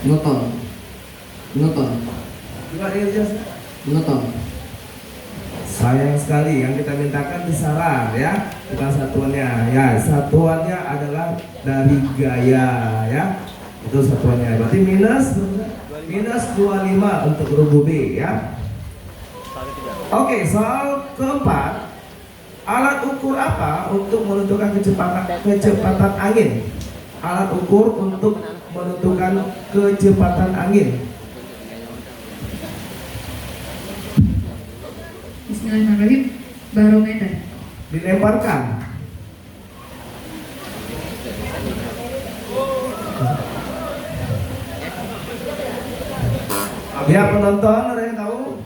Newton. Newton. Coba dijelas. Newton. Sayang sekali yang kita mintakan besaran ya, bukan satuannya. Ya, satuannya adalah dari gaya ya. Itu satuannya. Berarti minus 25 untuk rubu B ya. Oke, soal keempat. Alat ukur apa untuk menentukan kecepatan angin? Alat ukur untuk menentukan kecepatan angin. Bismillahirrahmanirrahim. Barometer. Dilemparkan. Ya, penonton ada yang tahu?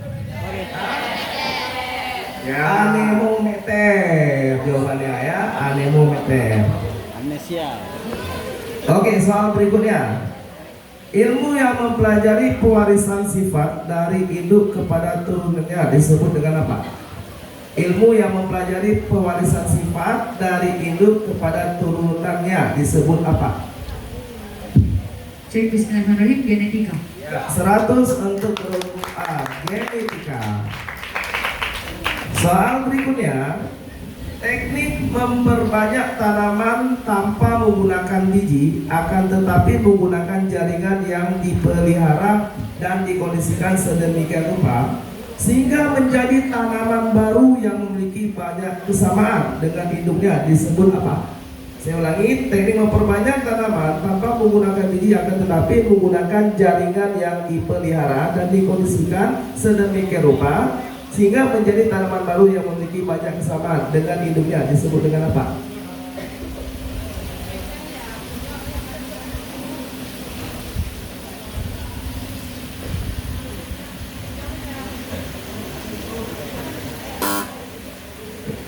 Ya, anemometer jawabannya ya, anemometer. Amnesia. Oke, soal berikutnya. Ilmu yang mempelajari pewarisan sifat dari induk kepada turunannya disebut dengan apa? Ilmu yang mempelajari pewarisan sifat dari induk kepada turunannya disebut apa? Cek Bismillahirrahmanirrahim. Genetika. Ya, 100 untuk rumus A, genetika. Soal berikutnya, teknik memperbanyak tanaman tanpa menggunakan biji, akan tetapi menggunakan jaringan yang dipelihara dan dikondisikan sedemikian rupa sehingga menjadi tanaman baru yang memiliki banyak kesamaan dengan induknya disebut apa? Saya ulangi, teknik memperbanyak tanaman tanpa menggunakan biji, akan tetapi menggunakan jaringan yang dipelihara dan dikondisikan sedemikian rupa sehingga menjadi tanaman baru yang memiliki banyak kesamaan dengan induknya disebut dengan apa?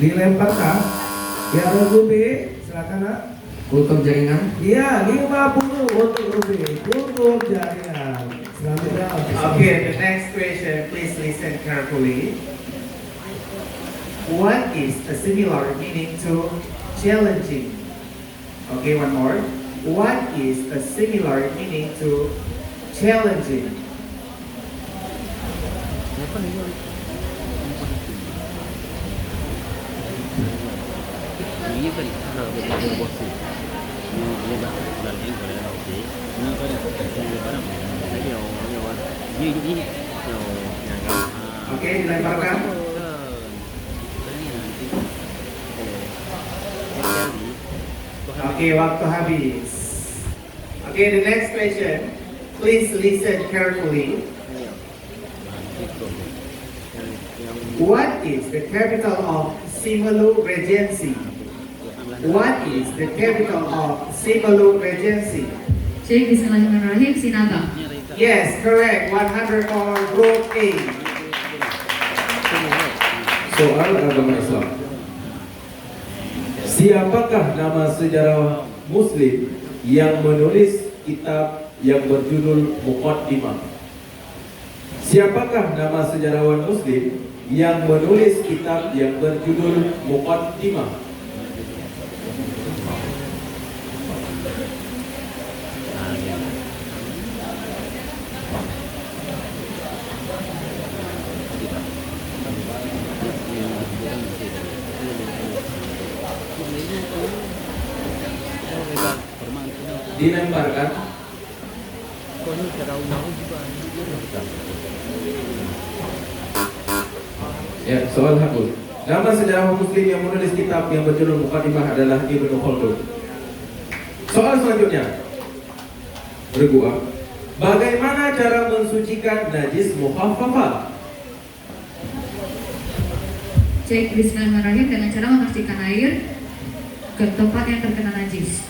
Dilemparkan. Ya, rubu B, silakan nak. Kultur jaringan. Iya, 50 untuk rubu B, kultur jaringan. Selanjutnya. Okay, the next question, please listen carefully. What is a similar meaning to challenging? Okay, one more. What is a similar meaning to challenging? Ini kan ada bos sih. Ini dah lagi boleh lah sih. Ini kan ada barang. Lagi ini yang Okay, dilemparkan. Okay, waktu habis. Okay, the next question. Please listen carefully. What is the capital of Simalu Regency? What is the capital of Simalu Regency? Cek Bismillahirrahmanirrahim. Sinaga. Yes, correct. 100 for Group A. Soal agama Islam. Siapakah nama sejarawan Muslim yang menulis kitab yang berjudul Muqaddimah? Siapakah nama sejarawan Muslim yang menulis kitab yang berjudul Muqaddimah? Dilemparkan. Ya, soal hakul. Nama sejarawan Muslim yang menulis kitab yang berjudul Muqaddimah adalah Ibnu Khaldun. Soal selanjutnya. Bergua. Bagaimana cara mensucikan najis mukhaffafah? Cek Bismillahirrahmanirrahim. Dengan cara memasukkan air ke tempat yang terkena najis.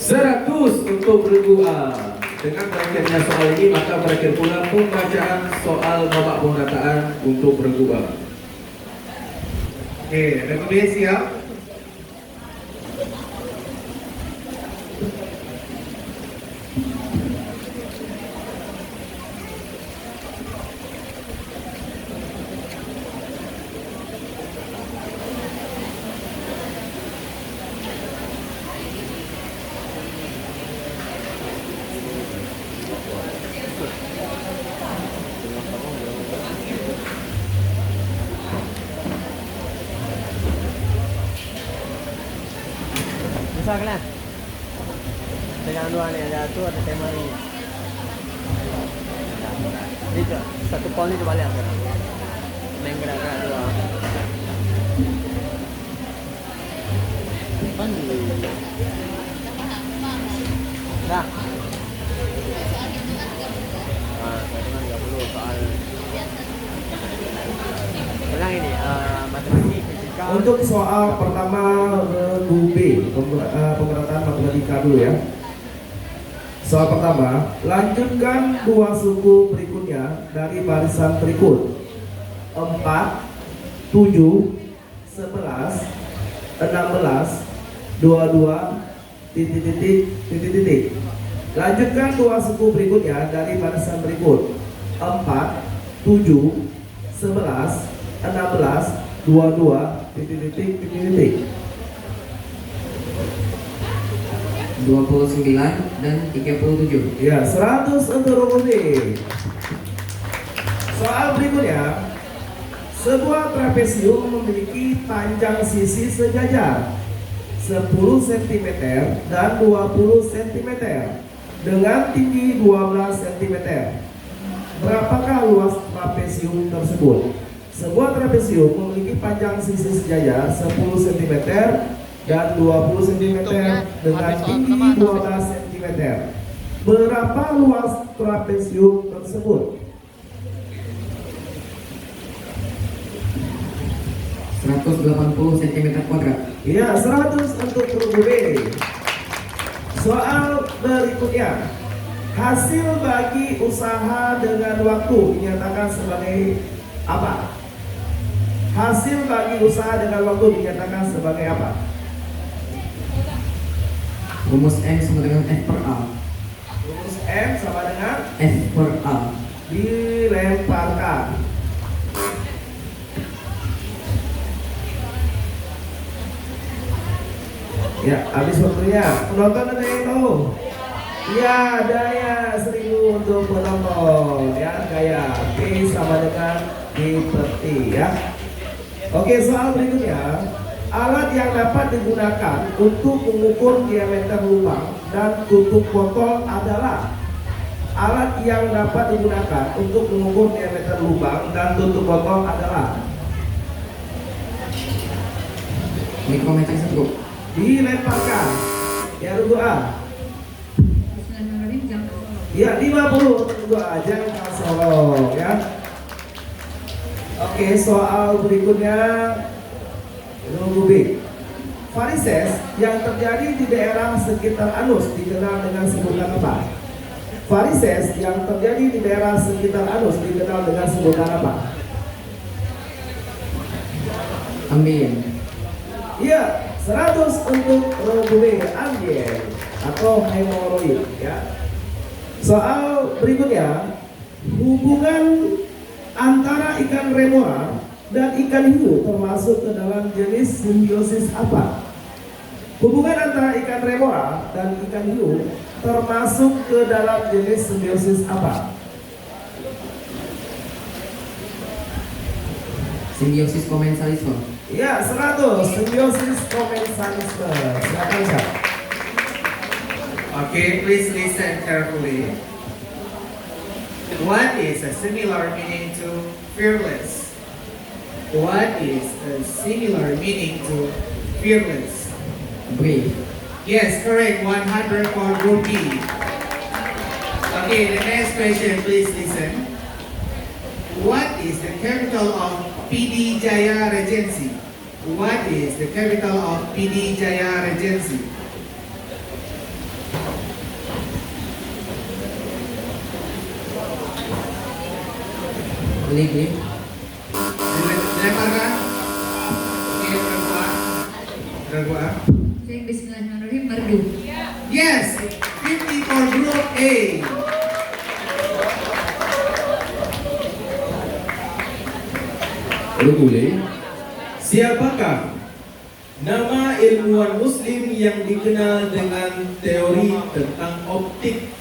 100 untuk bergua. Dengan berakhirnya soal ini, maka berakhir pula pembacaan soal babak pendataan untuk bergua. Okay, Group B siap? susah kan? Dengan dua ni ada tu ada tema ni. Ini tu satu pol ni tu balik sekarang. Main gerak-gerak dua. Pandai. Dah. Saya dengar 30 soal. Ulang ini matematik fisika. Untuk soal pertama B, pemerataan matematika dulu ya. Soal pertama, lanjutkan dua suku berikutnya dari barisan berikut: 4, 7, 11, 16, 22, titik titik titik titik. Lanjutkan dua suku berikutnya dari barisan berikut: 4, 7, 11, 16, 22, titik titik titik titik. 29 dan 37. Ya, 100 untuk rumus B. Soal berikutnya, sebuah trapesium memiliki panjang sisi sejajar 10 cm dan 20 cm dengan tinggi 12 cm. Berapakah luas trapesium tersebut? Sebuah trapesium memiliki panjang sisi sejajar 10 cm dan 20 cm dengan tinggi 12 cm. Berapa luas trapesium tersebut? 180 cm kuadrat. Ya, 100 untuk rumus B. Soal berikutnya, hasil bagi usaha dengan waktu dinyatakan sebagai apa? Hasil bagi usaha dengan waktu dinyatakan sebagai apa? Rumus M sama dengan F per A. Rumus M sama dengan F per A. dilemparkan. Ya, habis waktunya. Penonton ada yang tahu? Ya, daya 1000 untuk penonton. Ya, gaya P sama dengan diperti ya. Oke, soal berikutnya. Alat yang dapat digunakan untuk mengukur diameter lubang dan tutup botol adalah. Alat yang dapat digunakan untuk mengukur diameter lubang dan tutup botol adalah. Mikrometer stroke. Dilemparkan. Ya, rumus A. Bismillahirrahmanirrahim. Jangka Solo. Ya, 50 untuk rumus A. Jangka Solo ya. Oke, soal berikutnya rumus B. Varises yang terjadi di daerah sekitar anus dikenal dengan sebutan apa? Varises yang terjadi di daerah sekitar anus dikenal dengan sebutan apa? Ambien. Iya, 100 untuk rumus B, ambien atau hemoroid ya. Soal berikutnya, hubungan antara ikan remora dan ikan hiu termasuk ke dalam jenis simbiosis apa? Hubungan antara ikan remora dan ikan hiu termasuk ke dalam jenis simbiosis apa? Simbiosis komensalisme. Ya, 100 simbiosis komensalisme. Silakan Syah. Okay, please listen carefully. What is a similar meaning to fearless? What is a similar meaning to fearless? Brave. Yes, correct. 100 for group B. Okay, the next question, please listen. What is the capital of PD Jaya Regency? What is the capital of PD Jaya Regency? Libre. Dilemparkan. Oke, berapa? Cek Bismillahirrahmanirrahim. Merdu. Yes, 50 for group A. Boleh. Siapakah nama ilmuwan muslim yang dikenal dengan teori tentang optik?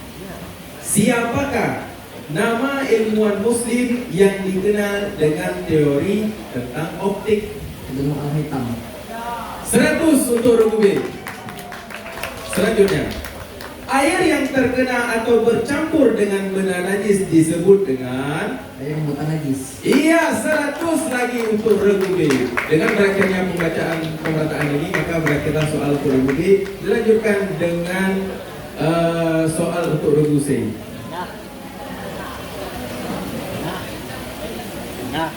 Siapakah nama ilmuwan muslim yang dikenal dengan teori tentang optik? Ibnu Al-Haytham. 100 untuk rumus B. Selanjutnya, air yang terkena atau bercampur dengan benda najis disebut dengan Air yang bukan najis. iya 100 lagi untuk regu B. Dengan berakhirnya pembacaan pemerataan ini maka berakhirlah soal untuk regu B. Dilanjutkan dengan soal untuk regu C. Nah.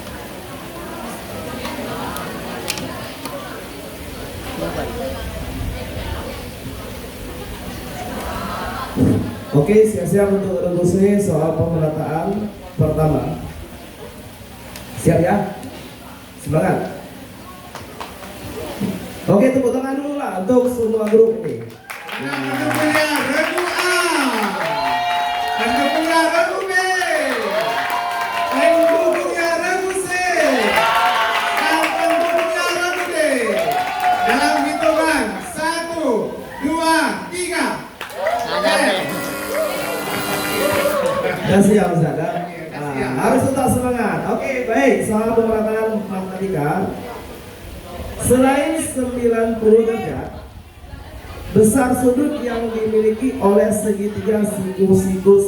Oke, siap-siap untuk regu C soal pemerataan pertama. Siap ya? Semangat. Oke, tepuk tangan dulu lah untuk semua grup ini. Pendukungnya regu A, pendukungnya regu B, pendukungnya regu C, dan pendukungnya regu D. Dalam hitungan 1, 2, 3. Ya siap Ustaz. Harus tetap semangat. Oke, baik. Soal pemerataan matematika. Selain 90 derajat, besar sudut yang dimiliki oleh segitiga siku-siku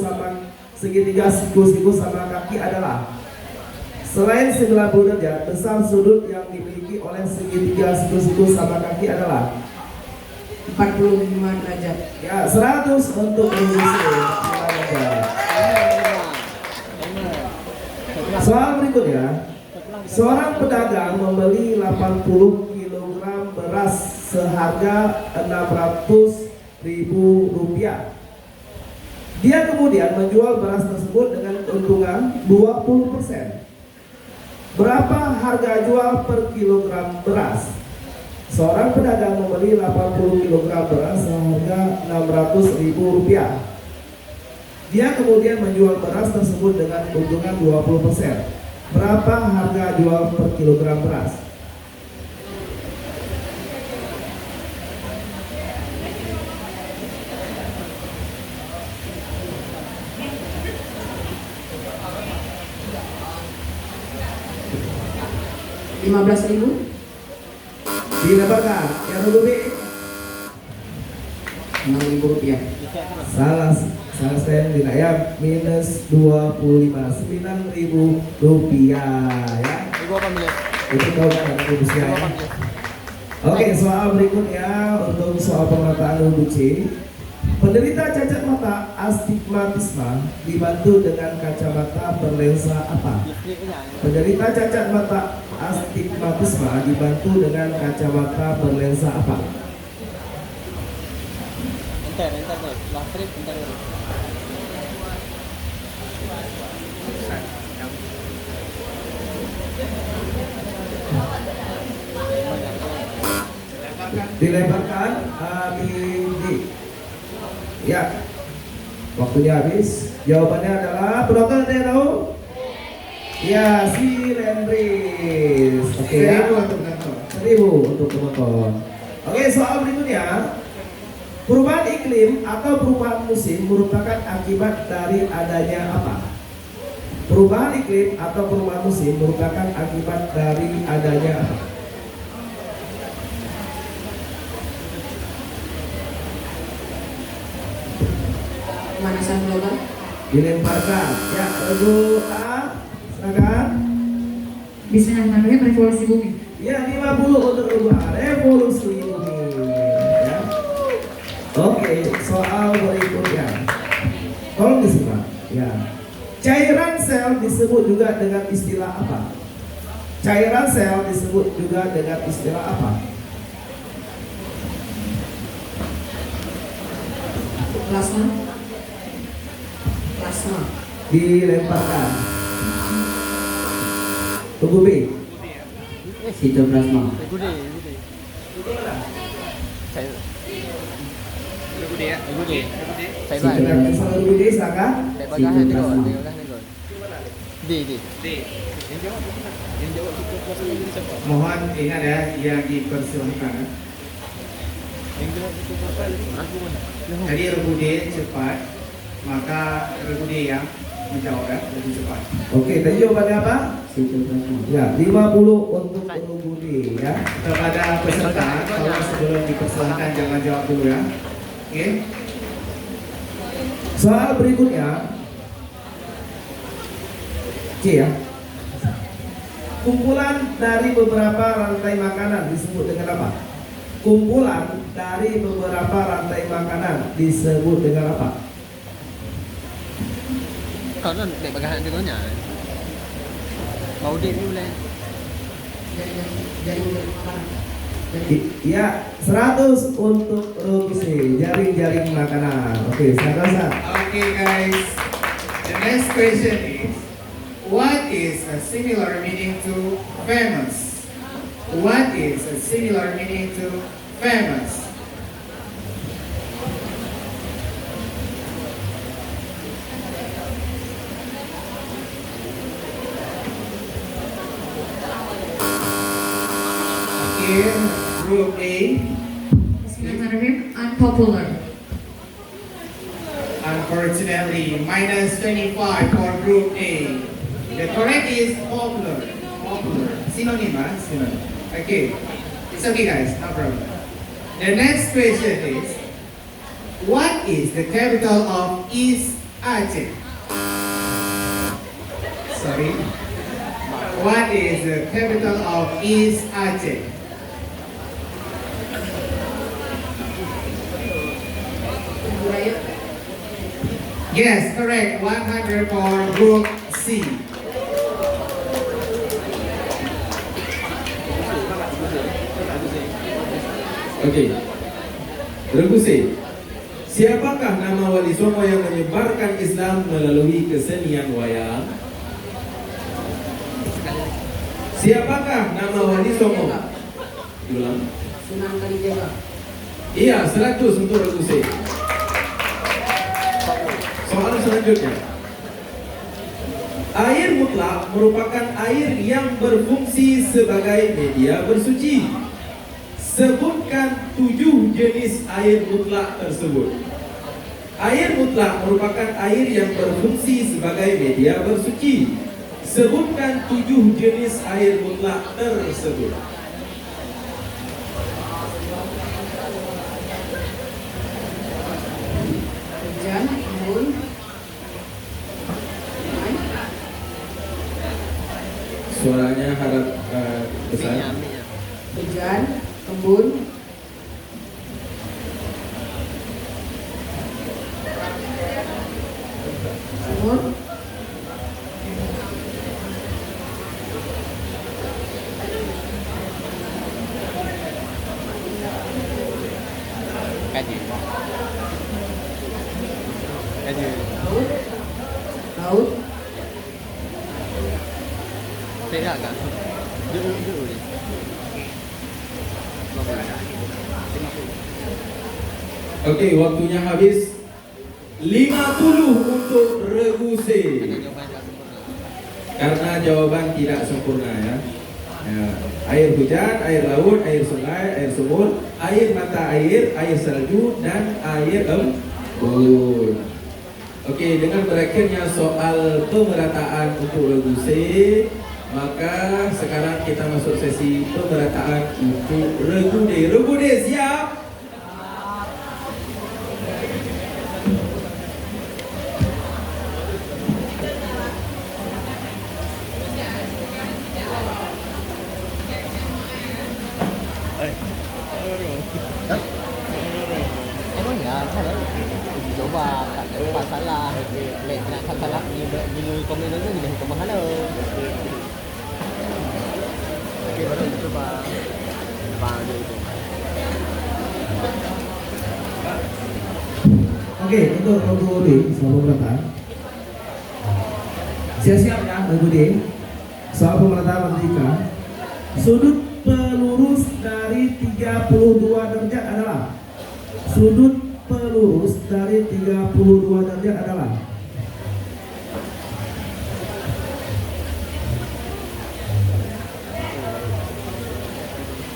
sama kaki adalah. Selain 90 derajat, besar sudut yang dimiliki oleh segitiga siku-siku sama kaki adalah 45 derajat. ya 100 untuk Indonesia. Soal berikutnya, seorang pedagang membeli 80 kg beras seharga Rp600.000. Dia kemudian menjual beras tersebut dengan keuntungan 20%. Berapa harga jual per kilogram beras? Seorang pedagang membeli 80 kg beras seharga Rp600.000. Dia kemudian menjual beras tersebut dengan keuntungan 20%. Berapa harga jual per kilogram beras? Rp15.000. Dilebarkan. Yang lebih Rp6.000. salah saya tidak ya, minus 25, Rp9.000 ya. Itu kau dapat rupiah ya. Oke, soal berikutnya untuk soal pemerataan regu C. Penderita cacat mata astigmatisme dibantu dengan kacamata berlensa apa? Penderita cacat mata astigmatisme dibantu dengan kacamata berlensa apa? Dilebarkan ya, waktunya habis. Jawabannya adalah penonton ada yang tahu? Ya, silindris. Oke ya. 1.000 untuk penonton. Oke, soal berikutnya. Perubahan iklim atau perubahan musim merupakan akibat dari adanya apa? Perubahan iklim atau perubahan musim merupakan akibat dari adanya apa? Pemanasan global. Dilemparkan. Ya, regu A, silakan. Bismillahirrahmanirrahim, revolusi bumi. Ya, 50 untuk regu A, revolusi bumi. Ya. Oke, soal berikutnya. Tolong disimak. Ya. Cairan sel disebut juga dengan istilah apa? Cairan sel disebut juga dengan istilah apa? Plasma. Plasma. Dilemparkan. Tunggu B. Sitoplasma. Silakan salah dulu D, silakan. Mohon ingat ya, yang dipersilahkan. Jadi regu D cepat, maka regu D yang menjawab ya, lebih cepat. Oke, tadi jawabannya apa? Sitoplasma. Ya, 50 untuk regu D ya. Kepada peserta, tolong sebelum dipersilahkan jangan jawab dulu ya. Oke. Soal berikutnya C ya. Kumpulan dari beberapa rantai makanan disebut dengan apa? Kumpulan dari beberapa rantai makanan disebut dengan apa? Kalau nak bagian dengannya. Bau dia ni boleh. Jaring makanan. Ya, 100 untuk Rogi, jaring-jaring makanan. Oke, Ustaz. Okay, guys. The next question is, what is a similar meaning to famous? What is a similar meaning to famous? Okay, group A. Bismillahirrahmanirrahim. Unpopular. Unfortunately, minus 25 for group A. The correct is popular. Popular. Synonym, huh? Synonym. Okay. It's okay, guys. No problem. The next question is, what is the capital of East Aceh? Sorry. What is the capital of East Aceh? Buraya. Yes, correct. 100 for group C. Okey. Regu C. Siapakah nama Wali Songo yang menyebarkan Islam melalui kesenian wayang? Siapakah nama Wali Songo? Ulang. Sunan Kalijaga. Iya, 100 untuk Regu C. Soalan selanjutnya. Air mutlak merupakan air yang berfungsi sebagai media bersuci. Sebutkan 7 jenis air mutlak tersebut. Air mutlak merupakan air yang berfungsi sebagai media bersuci. Sebutkan 7 jenis air mutlak tersebut. Hujan, embun. Suaranya harap besar. Hujan, embun. Sumur. Kaji. Kaji. Laut. Laut. Tidak kan? Dulu ni. Okey, waktunya habis. 50 untuk Regu C. Karena jawaban tidak sempurna ya. Air hujan, air laut, air sungai, air sumur, air mata air, air salju dan air embun. Okey, dengan berakhirnya soal pemerataan untuk Regu C, maka sekarang kita masuk sesi pemerataan untuk Regu D. Regu D siap? Emang ya, salah. Coba tak ada masalah. Lek nak salah ni komen dulu ni dah kemana? Okey, baru coba. Bang itu. Oke, untuk Regu D, soal pemerataan. Siap-siap ya, Regu D. Soal pemerataan matematika. Sudut pelurus dari 32 derajat adalah sudut pelurus dari 32 derajat adalah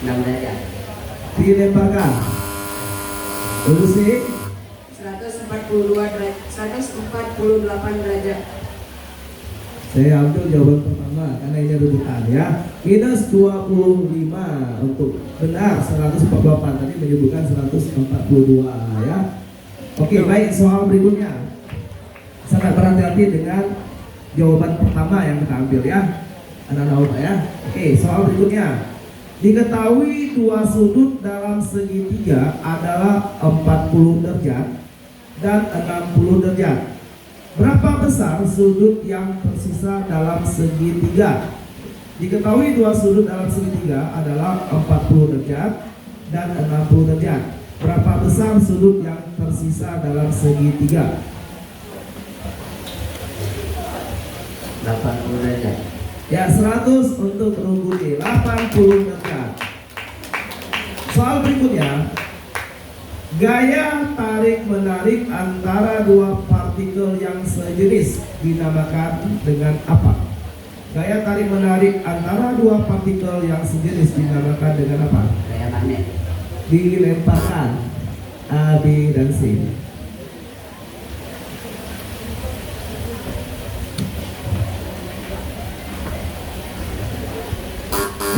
6 derajat. dilemparkan. Lurus C 142 derajat. 148 derajat. saya ambil jawaban pertama karena ini rebutan ya. Minus 25 untuk benar 148 tadi menyebutkan 142 ya. Oke, baik, soal berikutnya. Sangat berhati-hati dengan jawaban pertama yang kita ambil ya. Anak-anak Pak ya. Oke, soal berikutnya. Diketahui dua sudut dalam segitiga adalah 40 derajat dan 60 derajat. Berapa besar sudut yang tersisa dalam segitiga? Diketahui dua sudut dalam segitiga adalah 40 derajat dan 60 derajat. Berapa besar sudut yang tersisa dalam segitiga? 80 derajat. Ya, 100 untuk Rugudi, 80 derajat. Soal berikutnya, gaya tarik-menarik antara dua partikel yang sejenis dinamakan dengan apa? Gaya tarik-menarik antara dua partikel yang sejenis dinamakan dengan apa? Gaya magnet. Dilemparkan A, B, dan C.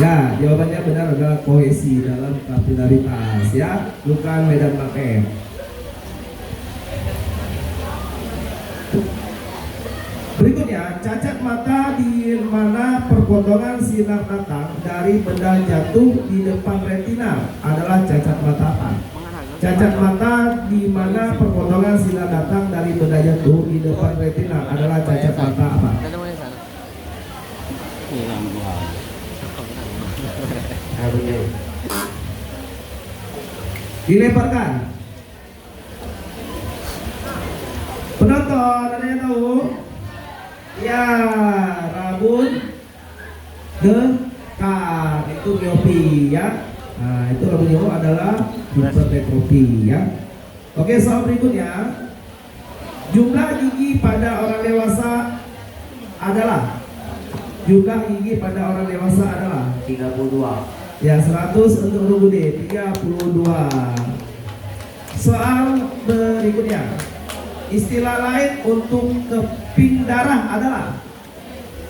Ya, jawabannya benar adalah kohesi dalam kapilaritas ya, bukan medan magnet. Berikutnya, cacat mata di mana perpotongan sinar datang dari benda jatuh di depan retina adalah cacat mata apa? Cacat mata di mana perpotongan sinar datang dari benda jatuh di depan retina adalah cacat mata apa? Dilemparkan. Penonton, ada yang tahu? Ya, rabun dekat itu miopi ya. Nah, itu rabun dekat adalah hipermetropi ya. Oke, soal berikutnya. Jumlah gigi pada orang dewasa adalah adalah 32. ya 100 untuk Rugudi, 32. Soal berikutnya. Istilah lain untuk keping darah adalah?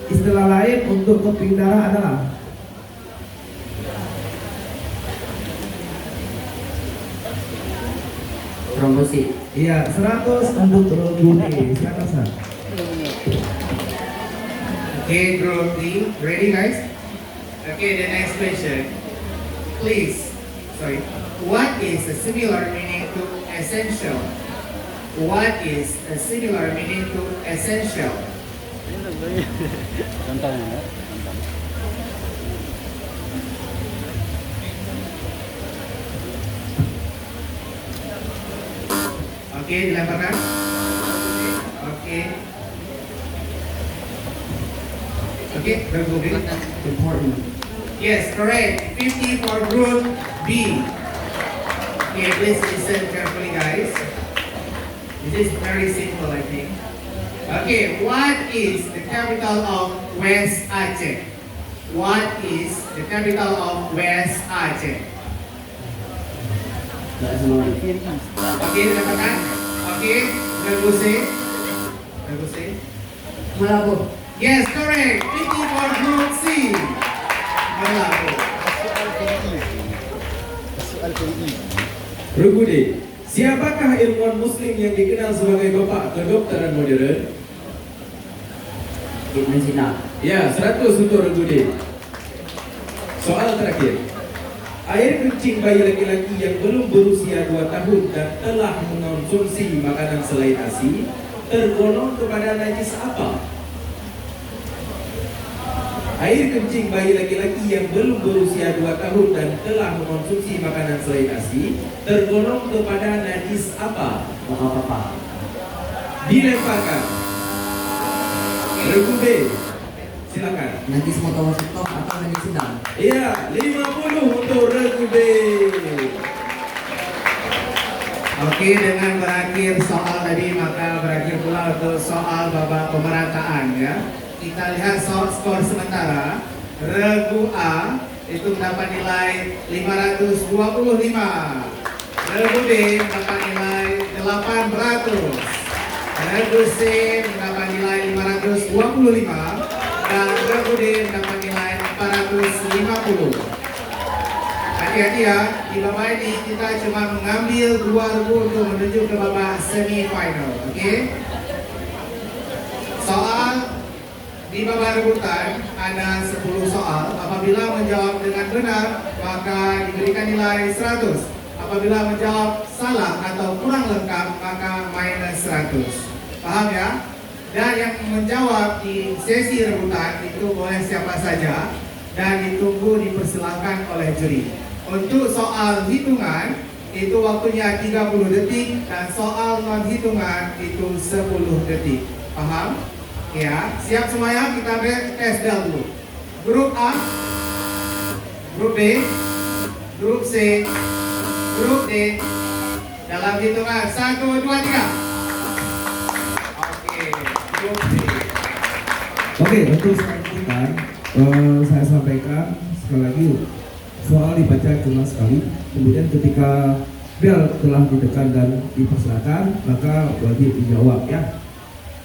Istilah lain untuk keping darah adalah? Trombosit. Iya, 100 untuk Rugudi. Silakan Sar. Okay, group D, ready guys? Okay, the next question. Please, sorry. What is a similar meaning to essential? What is a similar meaning to essential? Contohnya. Okay, dilemparkan. Okay. Okay, Rugudi. Important. Yes, correct. 50 for group B. Okay, please listen carefully, guys. This is very simple, I think. Okay, what is the capital of West Aceh? What is the capital of West Aceh? Gak semua. Okay, dikatakan. Okay, Rugudi. Rugudi. Malabo. Yes, correct. 50 for group C. Malabo. Rugudi, siapakah ilmuwan muslim yang dikenal sebagai bapak kedokteran modern? Ibn Sina. Ya, 100 untuk Rugudi. Soal terakhir. Air kencing bayi laki-laki yang belum berusia 2 tahun dan telah mengonsumsi makanan selain ASI tergolong kepada najis apa? Air kencing bayi laki-laki yang belum berusia 2 tahun dan telah mengonsumsi makanan selain ASI tergolong kepada najis apa? Bapak-bapak. Dilemparkan. Rugudi, silakan. Najis mutawasito atau najis sedang. Iya, 50 untuk Rugudi. Oke, dengan berakhir soal tadi maka berakhir pula untuk soal babak pemerataan ya. Kita lihat skor sementara. Regu A itu mendapat nilai 525. Regu B mendapat nilai 800. Regu C mendapat nilai 525 dan Regu D mendapat nilai 450. hati-hati ya, di babak ini kita cuma mengambil 2 regu untuk menuju ke babak semi-final. Oke? Soal di babak rebutan ada 10 soal. Apabila menjawab dengan benar, maka diberikan nilai 100. Apabila menjawab salah atau kurang lengkap, maka minus 100. Paham ya? Dan yang menjawab di sesi rebutan itu boleh siapa saja dan ditunggu dipersilahkan oleh juri. Untuk soal hitungan itu waktunya 30 detik dan soal non hitungan itu 10 detik. Paham? Ya, siap semuanya, kita tes dulu. Grup A, grup B, grup C, grup D. Dalam hitungan 1, 2, 3. Oke, grup D. Oke, untuk selanjutnya saya sampaikan sekali lagi soal dibaca cuma sekali. Kemudian ketika bel telah ditekan dan dipersilakan, maka wajib dijawab ya.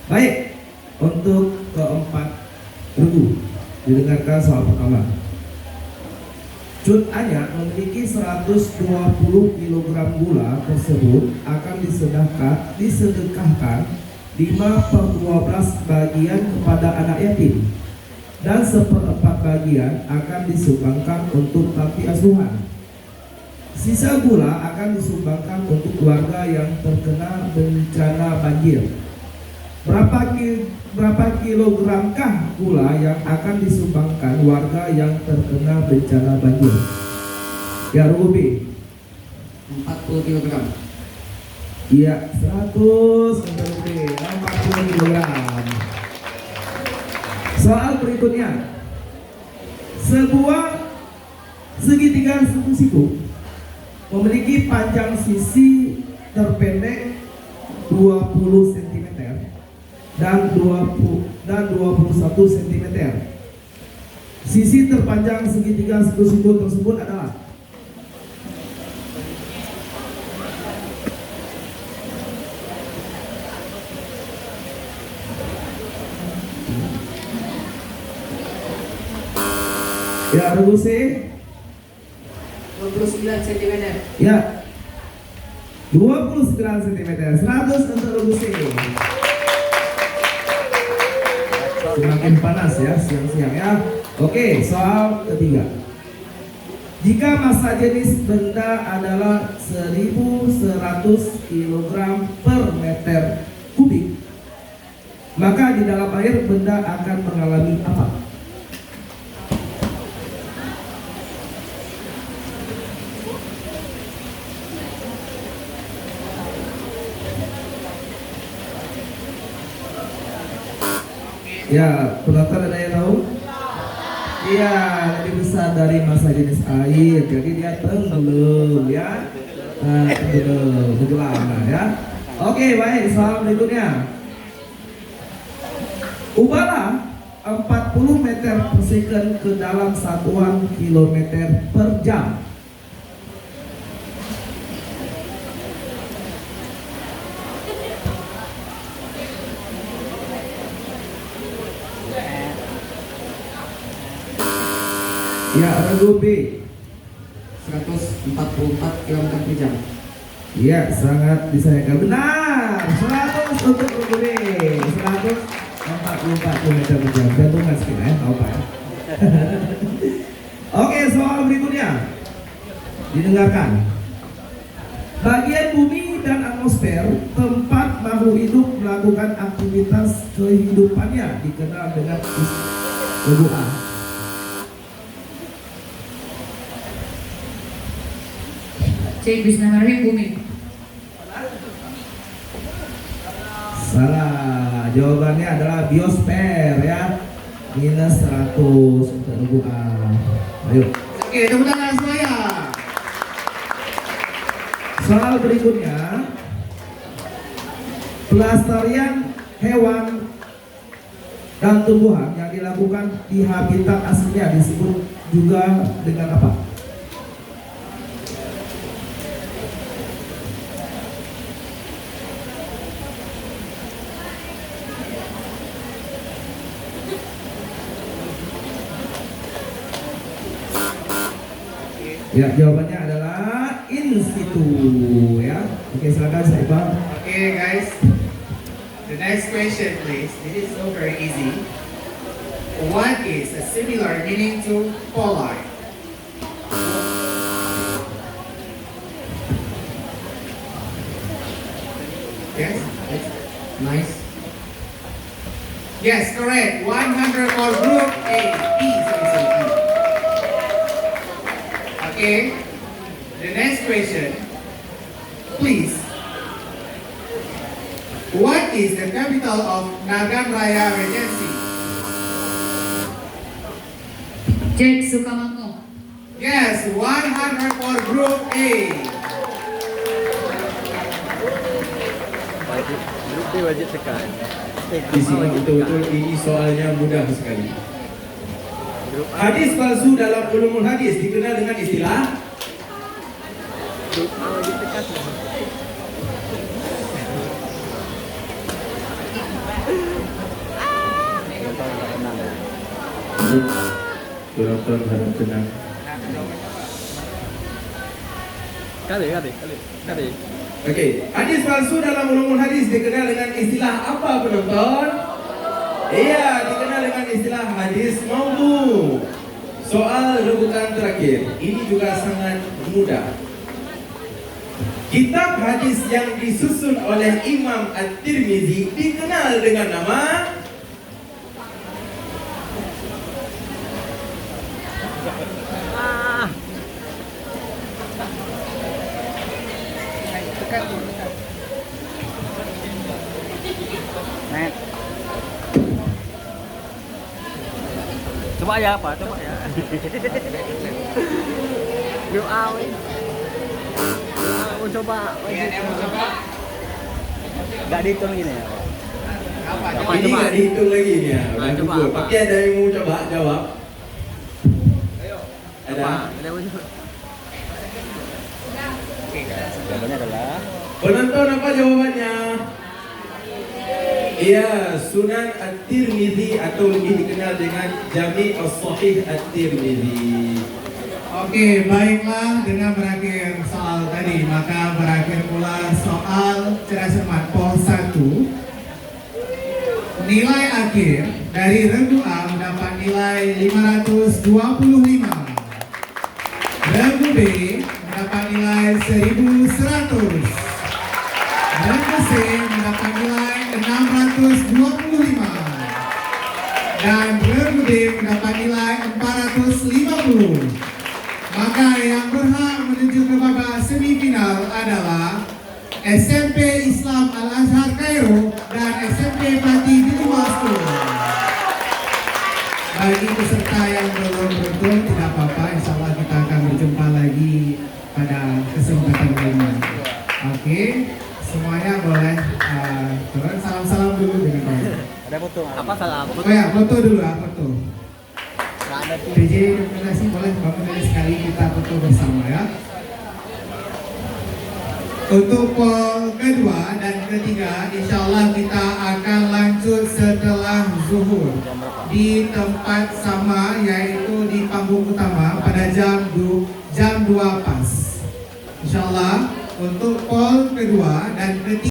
Baik, untuk keempat regu didengarkan soal pertama. Cut Anya memiliki 120 kg gula tersebut akan disedekahkan 5/12 bagian kepada anak yatim dan 1/4 bagian akan disumbangkan untuk panti asuhan. Sisa gula akan disumbangkan untuk keluarga yang terkena bencana banjir. Berapa kilogramkah gula yang akan disumbangkan warga yang terkena bencana banjir? Ya, Ruby. 40 kg. Iya, 100 untuk Ruby, 40 kg. Soal berikutnya. Sebuah segitiga siku memiliki panjang sisi terpendek 20 cm dan 21 cm. Sisi terpanjang segitiga siku-siku tersebut adalah ya, regu C. 29 cm. Ya, 29 cm. 100 untuk regu C. Semakin panas ya siang-siang ya. Oke, soal ketiga. Jika massa jenis benda adalah 1100 kg per meter kubik, maka di dalam air benda akan mengalami apa? Ya, penonton ada yang tahu? Iya, lebih besar dari massa jenis air, jadi dia tenggelam ya. Tenggelam ya. Oke, baik, soal berikutnya. Ubahlah 40 meter per second ke dalam satuan kilometer per jam. Ya, regu B. 144 km per jam. Ya, sangat disayangkan. Benar, 100 untuk regu B. 144 km per jam. Jantungan sedikit ya, tahu Pak ya. Oke, soal berikutnya. Didengarkan. Bagian bumi dan atmosfer tempat makhluk hidup melakukan aktivitas kehidupannya dikenal dengan regu A. C. Bismillahirrahmanirrahim, bumi. Salah, jawabannya adalah biosfer ya. Minus 100 untuk regu A. Ayo. Oke, tepuk tangan semuanya. Soal berikutnya. Pelestarian hewan dan tumbuhan yang dilakukan di habitat aslinya disebut juga dengan apa? Ya, jawabannya adalah in situ ya. Oke, silakan Saibah. Okay, guys. The next question, please. This is so very easy. What is a similar meaning to polite? Yes? Nice. Yes, correct. 100 for group A. B. Sorry. Okay. The next question. Please. What is the capital of Nagan Raya Regency? Jack Sukamangkong. Yes, 100 for group A. Grup B wajib tekan. Di sini betul-betul ini soalnya mudah sekali. Hadis palsu dalam ulumul hadis dikenal dengan istilah Grup A wajib tekan. penonton harap tenang. Kali. Okey, hadis palsu dalam ulumul hadis dikenal dengan istilah apa penonton? Iya, dikenal dengan istilah hadis maudhu. Soal rebutan terakhir, ini juga sangat mudah. Kitab hadis yang disusun oleh Imam At-Tirmizi dikenal dengan nama Net. Coba ya apa? Coba ya. Grup A. Mau coba. Gak dihitung gini ya, Pak? ini nggak dihitung lagi nih ya. Coba, coba, apa? Tapi ada yang mau coba jawab? Ada? Ada yang mau jawabannya adalah Penonton apa jawabannya? Iya, Sunan At-Tirmizi atau lebih dikenal dengan Jami' As-Sahih At-Tirmizi. Oke, baiklah, dengan berakhir soal tadi, maka berakhir pula soal cerdas cermat pos 1. Nilai akhir dari regu A mendapat nilai 525. Regu B mendapat nilai 1100. Regu C mendapat nilai 625. Dan regu D mendapat nilai 450. Maka yang berhak menuju ke babak semifinal adalah SMP Islam Al-Azhar Kairo dan SMP Fatih Binuwa School. Bagi peserta yang belum beruntung tidak apa-apa, insya Allah kita akan berjumpa lagi pada kesempatan lainnya. Oke, semuanya boleh turun salam-salam dulu dengan baik. ada foto. Apa salah? Oh ya, foto dulu ya, foto. Nggak ada tuh. PJ rekomendasi boleh bangun dari sekali kita foto bersama ya. Untuk poll kedua dan ketiga, insya Allah kita akan lanjut setelah zuhur di tempat sama, yaitu di panggung utama pada jam 2 pas. Insya Allah untuk poll kedua dan ketiga.